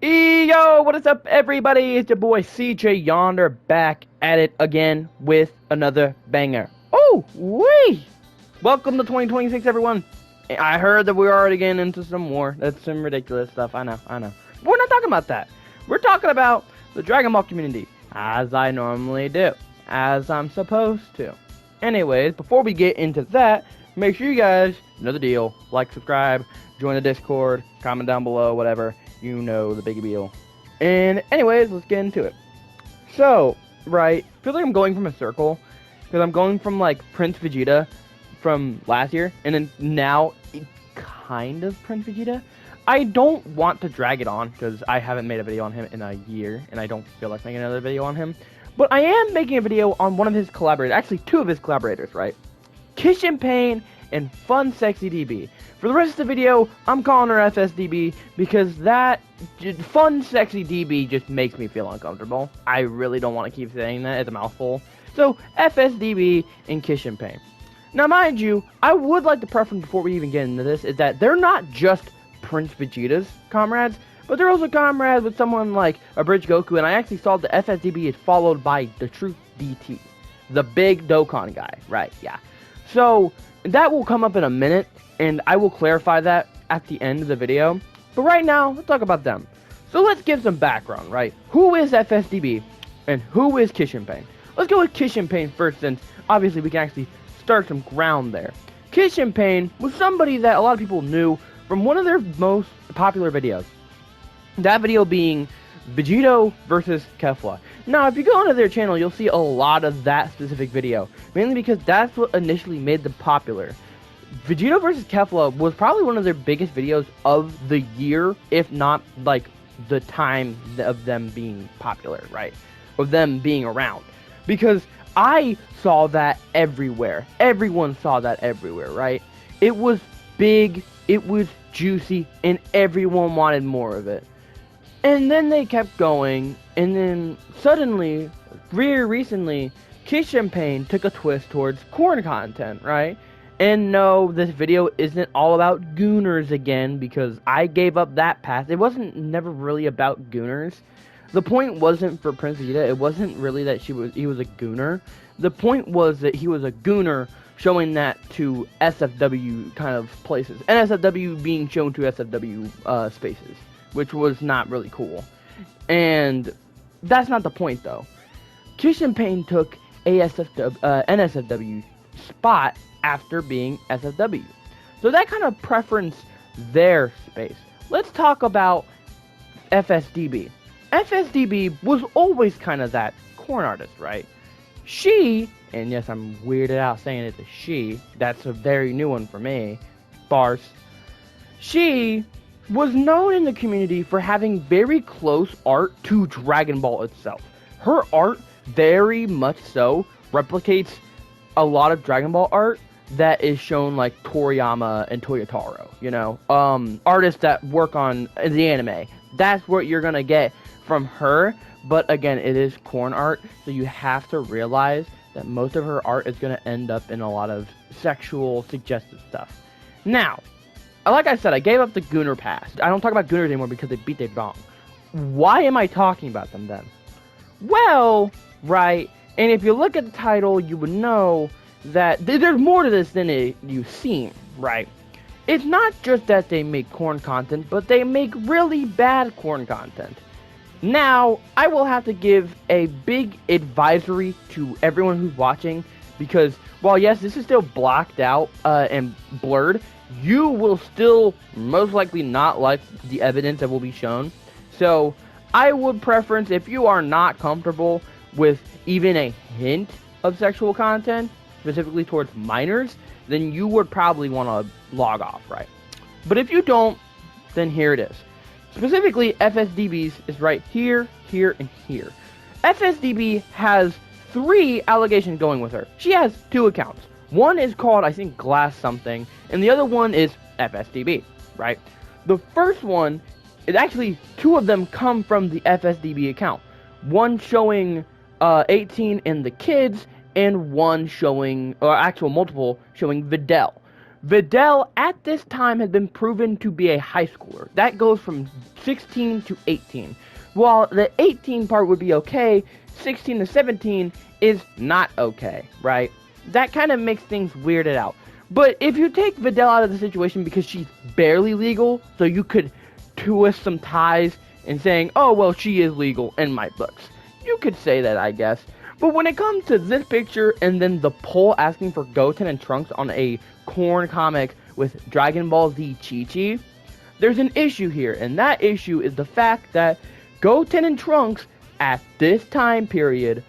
Yo, what is up, everybody? It's your boy CJYonder back at it again with another banger. Oh, wee! Welcome to 2026, everyone. I heard that we're already getting into some more. That's some ridiculous stuff. I know. We're not talking about that. We're talking about the Dragon Ball community, as I normally do, as I'm supposed to. Anyways, before we get into that, make sure you guys know the deal. Like, subscribe, join the Discord, comment down below, whatever. You know the big deal. And anyways, let's get into it. So, right, I feel like I'm going from a circle, because I'm going from like Prince Vegeta from last year, and then now kind of Prince Vegeta. I don't want to drag it on, because I haven't made a video on him in a year, and I don't feel like making another video on him. But I am making a video on one of his collaborators, actually two of his collaborators, right? Kishinpain and Funsexydb. For the rest of the video, I'm calling her FSDB because that Funsexydb just makes me feel uncomfortable. I really don't want to keep saying that. It's a mouthful. So, FSDB and Kishinpain. Now, mind you, I would like to preference before we even get into this is that they're not just Prince Vegeta's comrades, but they're also comrades with someone like a Bridge Goku, and I actually saw the FSDB is followed by the Truth DT, the big Dokkan guy, right? Yeah. So, that will come up in a minute, and I will clarify that at the end of the video. But right now, let's talk about them. So let's give some background, right? Who is FSDB, and who is Kishinpain? Let's go with Kishinpain first, since obviously we can actually start some ground there. Kishinpain was somebody that a lot of people knew from one of their most popular videos. That video being Vegito versus Kefla. Now, if you go onto their channel, you'll see a lot of that specific video, mainly because that's what initially made them popular. Vegito vs. Kefla was probably one of their biggest videos of the year, if not, like, the time of them being popular, right? Of them being around. Because I saw that everywhere. Everyone saw that everywhere, right? It was big, it was juicy, and everyone wanted more of it. And then they kept going, and then suddenly, very recently, Kishinpain took a twist towards corn content, right? And no, this video isn't all about Gooners again, because I gave up that path. It wasn't never really about Gooners. The point wasn't for Prince Vegeta, it wasn't really that he was a Gooner. The point was that he was a Gooner, showing that to SFW kind of places. And SFW being shown to SFW spaces, which was not really cool. And that's not the point, though. Kishinpain took NSFW spot after being SFW. So that kind of preference their space. Let's talk about FSDB. FSDB was always kind of that corn artist, right? She, and yes, I'm weirded out saying it's a she, that's a very new one for me, farce. She was known in the community for having very close art to Dragon Ball itself. Her art, very much so, replicates a lot of Dragon Ball art that is shown like Toriyama and Toyotaro, you know, artists that work on the anime. That's what you're gonna get from her, but again, it is corn art, so you have to realize that most of her art is gonna end up in a lot of sexual, suggestive stuff. Now, like I said, I gave up the Gooner pass. I don't talk about Gooners anymore because they beat their dong. Why am I talking about them then? Well, right, and if you look at the title, you would know that there's more to this than you seem, right? It's not just that they make corn content, but they make really bad corn content. Now, I will have to give a big advisory to everyone who's watching, because while yes, this is still blacked out and blurred, you will still most likely not like the evidence that will be shown. So, I would preference, if you are not comfortable with even a hint of sexual content, specifically towards minors, then you would probably want to log off, right? But if you don't, then here it is. Specifically, FSDB's is right here, here, and here. FSDB has 3 allegations going with her. She has 2 accounts. One is called, I think, Glass something, and the other one is FSDB, right? The first one is actually 2 of them come from the FSDB account. One showing 18 and the kids, and one showing, or actual multiple, showing Videl. Vidal at this time has been proven to be a high schooler. That goes from 16 to 18. While the 18 part would be okay, 16 to 17 is not okay, right? That kind of makes things weirded out. But if you take Vidal out of the situation because she's barely legal, so you could twist some ties and saying, oh, well, she is legal in my books. You could say that, I guess. But when it comes to this picture and then the poll asking for Goten and Trunks on a Corn comic with Dragon Ball Z Chi-Chi, there's an issue here. And that issue is the fact that Goten and Trunks at this time period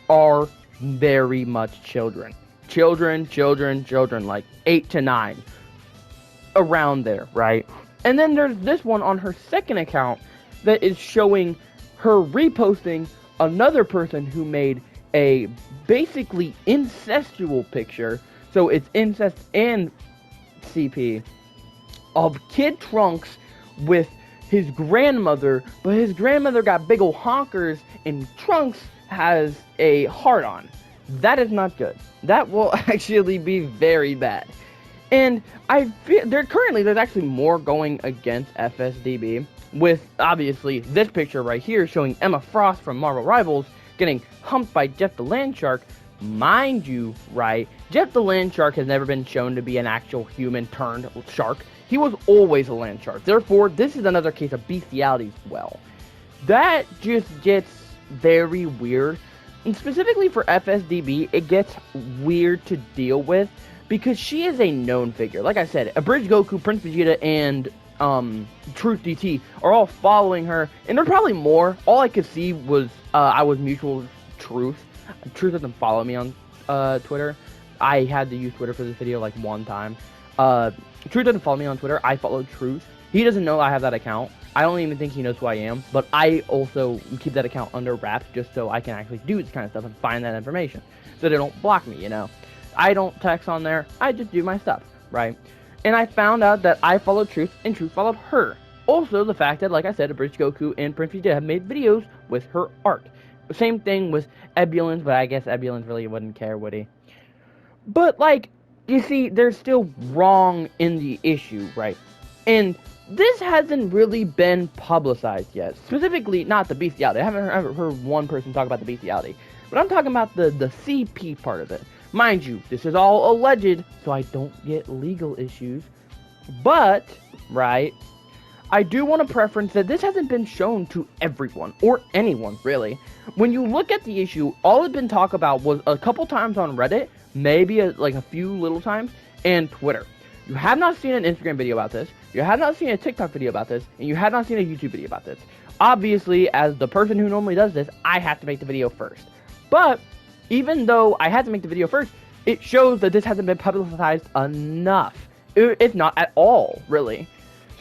are very much children. Children, like 8 to 9. Around there, right? And then there's this one on her second account that is showing her reposting another person who made a basically incestual picture, so it's incest and CP, of Kid Trunks with his grandmother, but his grandmother got big ol' honkers and Trunks has a heart on. That is not good. That will actually be very bad. And I feel there's actually more going against FSDB, with obviously this picture right here showing Emma Frost from Marvel Rivals getting humped by Jeff the Landshark. Mind you, right, Jeff the Landshark has never been shown to be an actual human turned shark. He was always a land shark. Therefore, this is another case of bestiality as well. That just gets very weird. And specifically for FSDB, it gets weird to deal with because she is a known figure. Like I said, Abridged Goku, Prince Vegeta, and Truth DT are all following her, and there's probably more. All I could see was I was mutual Truth. Truth doesn't follow me on Twitter. I had to use Twitter for this video like one time. Truth doesn't follow me on Twitter. I follow Truth. He doesn't know I have that account. I don't even think he knows who I am, but I also keep that account under wraps just so I can actually do this kind of stuff and find that information, so they don't block me, you know. I don't text on there. I just do my stuff, right? And I found out that I followed Truth and Truth followed her. Also, the fact that, like I said, Abridged Goku and Prince Vegeta have made videos with her art. Same thing with Ebulance, but I guess Ebulance really wouldn't care, would he? But, like, you see, they're still wrong in the issue, right? And this hasn't really been publicized yet. Specifically, not the bestiality. I haven't heard one person talk about the bestiality. But I'm talking about the CP part of it. Mind you, this is all alleged, so I don't get legal issues. But, right, I do want to preference that this hasn't been shown to everyone, or anyone, really. When you look at the issue, all it's been talked about was a couple times on Reddit, maybe like a few little times, and Twitter. You have not seen an Instagram video about this, you have not seen a TikTok video about this, and you have not seen a YouTube video about this. Obviously, as the person who normally does this, I have to make the video first. But, even though I had to make the video first, it shows that this hasn't been publicized enough. If not at all, really.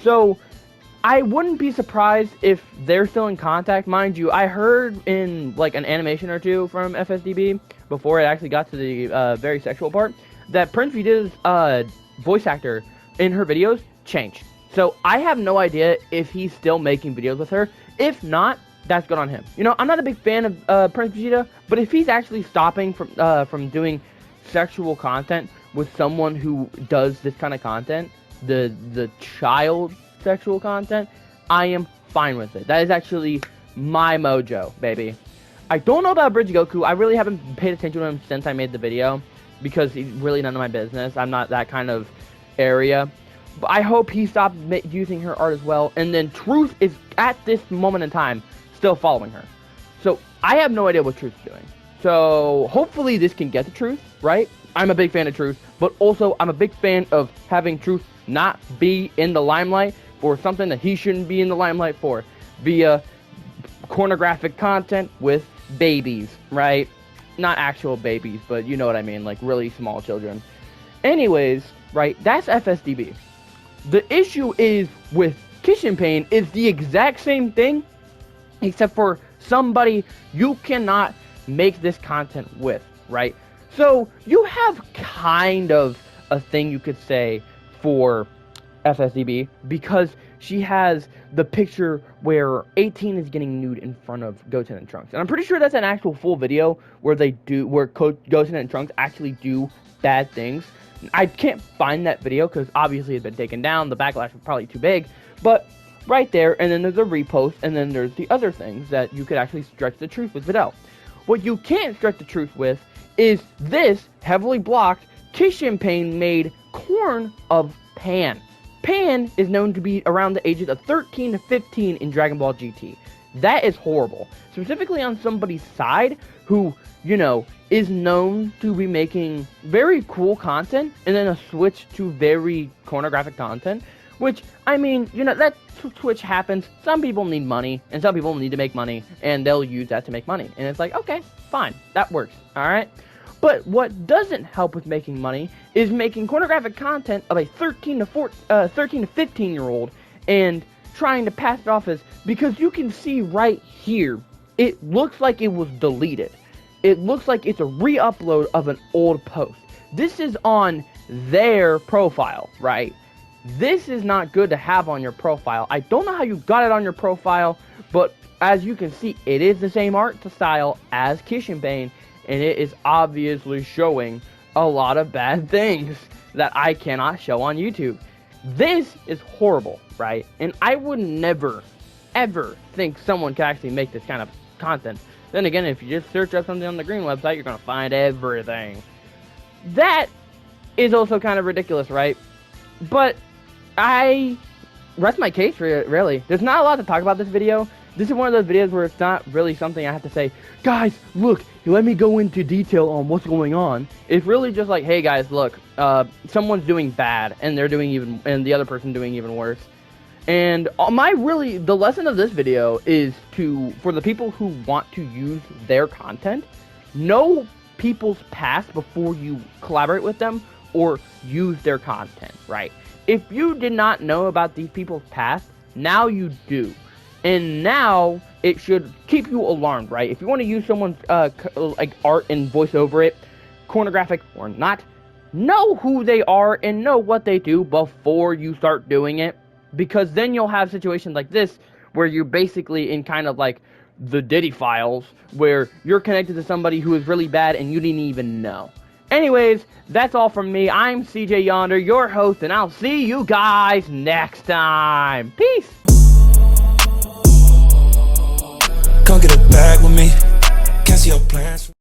So, I wouldn't be surprised if they're still in contact. Mind you, I heard in like an animation or two from FSDB, before it actually got to the very sexual part, that Prince Vegeta's voice actor in her videos changed. So, I have no idea if he's still making videos with her. If not, that's good on him. You know, I'm not a big fan of Prince Vegeta, but if he's actually stopping from doing sexual content with someone who does this kind of content, the child sexual content, I am fine with it. That is actually my mojo, baby. I don't know about Bridge Goku. I really haven't paid attention to him since I made the video, because he's really none of my business. I'm not that kind of area. But I hope he stopped using her art as well. And then Truth is, at this moment in time, still following her. So, I have no idea what Truth is doing. So, hopefully this can get to Truth, right? I'm a big fan of Truth, but also I'm a big fan of having Truth not be in the limelight for something that he shouldn't be in the limelight for, via pornographic content with babies, right? Not actual babies, but you know what I mean, like really small children. Anyways, right, that's FSDB. The issue is with Kishinpain is the exact same thing, except for somebody you cannot make this content with, right? So, you have kind of a thing you could say for FSDB because she has the picture where 18 is getting nude in front of Goten and Trunks. And I'm pretty sure that's an actual full video where Goten and Trunks actually do bad things. I can't find that video because obviously it's been taken down. The backlash was probably too big. But right there, and then there's a repost, and then there's the other things that you could actually stretch the truth with Videl. What you can't stretch the truth with is this heavily blocked Kishinpain made corn of Pan. Pan is known to be around the ages of 13 to 15 in Dragon Ball GT. That is horrible. Specifically on somebody's side who, you know, is known to be making very cool content and then a switch to very pornographic content. Which, I mean, you know, that switch happens. Some people need money, and some people need to make money, and they'll use that to make money. And it's like, okay, fine, that works, alright? But what doesn't help with making money is making pornographic content of a 13 to 15-year-old and trying to pass it off as, because you can see right here, it looks like it was deleted. It looks like it's a re-upload of an old post. This is on their profile, right? This is not good to have on your profile. I don't know how you got it on your profile, but as you can see, it is the same art style as Kishinpain, and it is obviously showing a lot of bad things that I cannot show on YouTube. This is horrible, right? And I would never, ever think someone could actually make this kind of content. Then again, if you just search up something on the Green website, you're going to find everything. That is also kind of ridiculous, right? But I rest my case, really. There's not a lot to talk about this video. This is one of those videos where it's not really something I have to say, guys, look, let me go into detail on what's going on. It's really just like, hey guys, look, someone's doing bad, and the other person doing even worse. And the lesson of this video is for the people who want to use their content, know people's past before you collaborate with them or use their content, right? If you did not know about these people's past, now you do. And now it should keep you alarmed, right? If you want to use someone's like art and voice over it, pornographic or not, know who they are and know what they do before you start doing it. Because then you'll have situations like this where you're basically in kind of like the Diddy files where you're connected to somebody who is really bad and you didn't even know. Anyways, that's all from me. I'm CJYonder, your host, and I'll see you guys next time. Peace! Come get a bag with me. Can't see your plans.